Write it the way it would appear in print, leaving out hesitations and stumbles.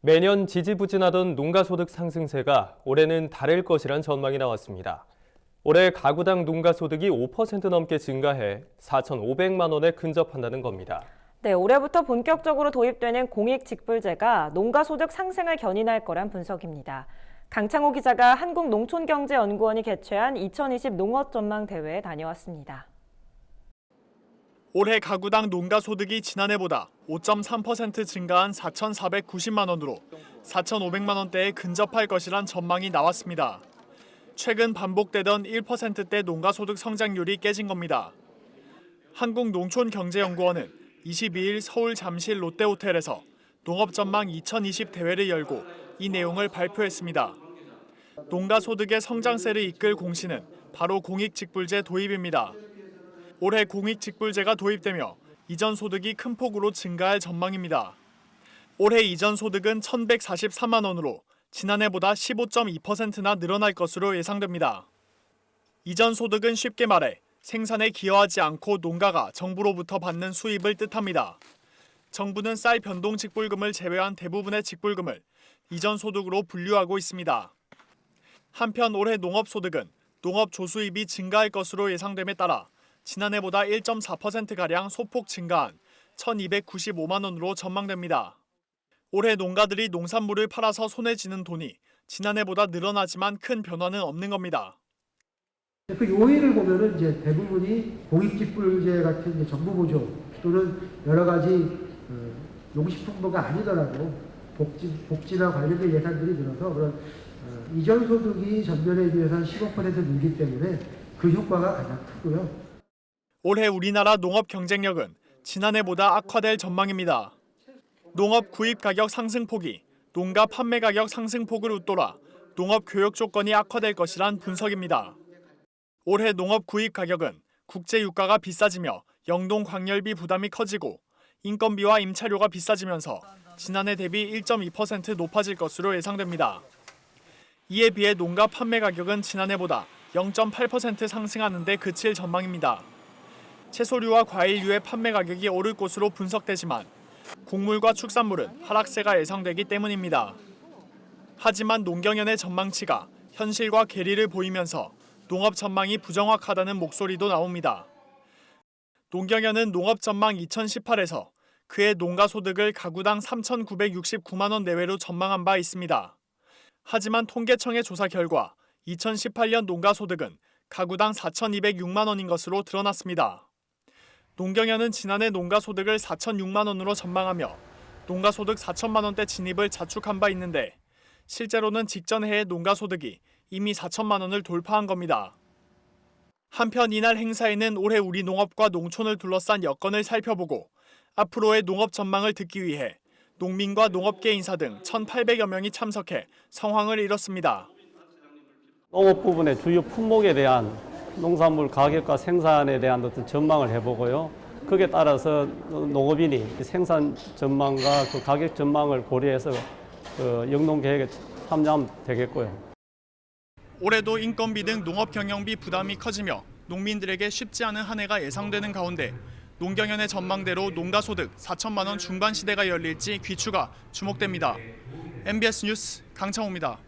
매년 지지부진하던 농가소득 상승세가 올해는 다를 것이란 전망이 나왔습니다. 올해 가구당 농가소득이 5% 넘게 증가해 4,500만 원에 근접한다는 겁니다. 네, 올해부터 본격적으로 도입되는 공익직불제가 농가소득 상승을 견인할 거란 분석입니다. 강창호 기자가 한국농촌경제연구원이 개최한 2020 농업전망대회에 다녀왔습니다. 올해 가구당 농가소득이 지난해보다 5.3% 증가한 4,490만 원으로 4,500만 원대에 근접할 것이란 전망이 나왔습니다. 최근 반복되던 1%대 농가소득 성장률이 깨진 겁니다. 한국농촌경제연구원은 22일 서울 잠실 롯데호텔에서 농업전망 2020 대회를 열고 이 내용을 발표했습니다. 농가소득의 성장세를 이끌 공신은 바로 공익직불제 도입입니다. 올해 공익직불제가 도입되며 이전 소득이 큰 폭으로 증가할 전망입니다. 올해 이전 소득은 1,144만 원으로 지난해보다 15.2%나 늘어날 것으로 예상됩니다. 이전 소득은 쉽게 말해 생산에 기여하지 않고 농가가 정부로부터 받는 수입을 뜻합니다. 정부는 쌀 변동 직불금을 제외한 대부분의 직불금을 이전 소득으로 분류하고 있습니다. 한편 올해 농업소득은 농업 조수입이 증가할 것으로 예상됨에 따라 지난해보다 1.4%가량 소폭 증가한 1,295만 원으로 전망됩니다. 올해 농가들이 농산물을 팔아서 손에 쥐는 돈이 지난해보다 늘어나지만 큰 변화는 없는 겁니다. 그 요인을 보면은 이제 대부분이 공익직불제 같은 이제 정부 보조 또는 여러 가지 용식품부가 아니더라도 복지나 관련된 예산들이 늘어서 그런 이전 소득이 전년에 비해서 한 15% 늘기 때문에 그 효과가 가장 크고요. 올해 우리나라 농업 경쟁력은 지난해보다 악화될 전망입니다. 농업 구입 가격 상승폭이 농가 판매 가격 상승폭을 웃돌아 농업 교역 조건이 악화될 것이란 분석입니다. 올해 농업 구입 가격은 국제 유가가 비싸지며 영동 광열비 부담이 커지고 인건비와 임차료가 비싸지면서 지난해 대비 1.2% 높아질 것으로 예상됩니다. 이에 비해 농가 판매 가격은 지난해보다 0.8% 상승하는 데 그칠 전망입니다. 채소류와 과일류의 판매 가격이 오를 것으로 분석되지만 곡물과 축산물은 하락세가 예상되기 때문입니다. 하지만 농경연의 전망치가 현실과 괴리를 보이면서 농업 전망이 부정확하다는 목소리도 나옵니다. 농경연은 농업 전망 2018에서 그의 농가 소득을 가구당 3,969만 원 내외로 전망한 바 있습니다. 하지만 통계청의 조사 결과 2018년 농가 소득은 가구당 4,206만 원인 것으로 드러났습니다. 농경연은 지난해 농가 소득을 4,006만 원으로 전망하며 농가 소득 4천만 원대 진입을 자축한 바 있는데 실제로는 직전 해의 농가 소득이 이미 4천만 원을 돌파한 겁니다. 한편 이날 행사에는 올해 우리 농업과 농촌을 둘러싼 여건을 살펴보고 앞으로의 농업 전망을 듣기 위해 농민과 농업계 인사 등 1,800여 명이 참석해 성황을 이뤘습니다. 농업 부분의 주요 품목에 대한 농산물 가격과 생산에 대한 어떤 전망을 해보고요. 거기에 따라서 농업인이 생산 전망과 그 가격 전망을 고려해서 그 영농 계획에 참여하면 되겠고요. 올해도 인건비 등 농업 경영비 부담이 커지며 농민들에게 쉽지 않은 한 해가 예상되는 가운데 농경연의 전망대로 농가소득 4천만 원 중반 시대가 열릴지 귀추가 주목됩니다. MBS 뉴스 강창호입니다.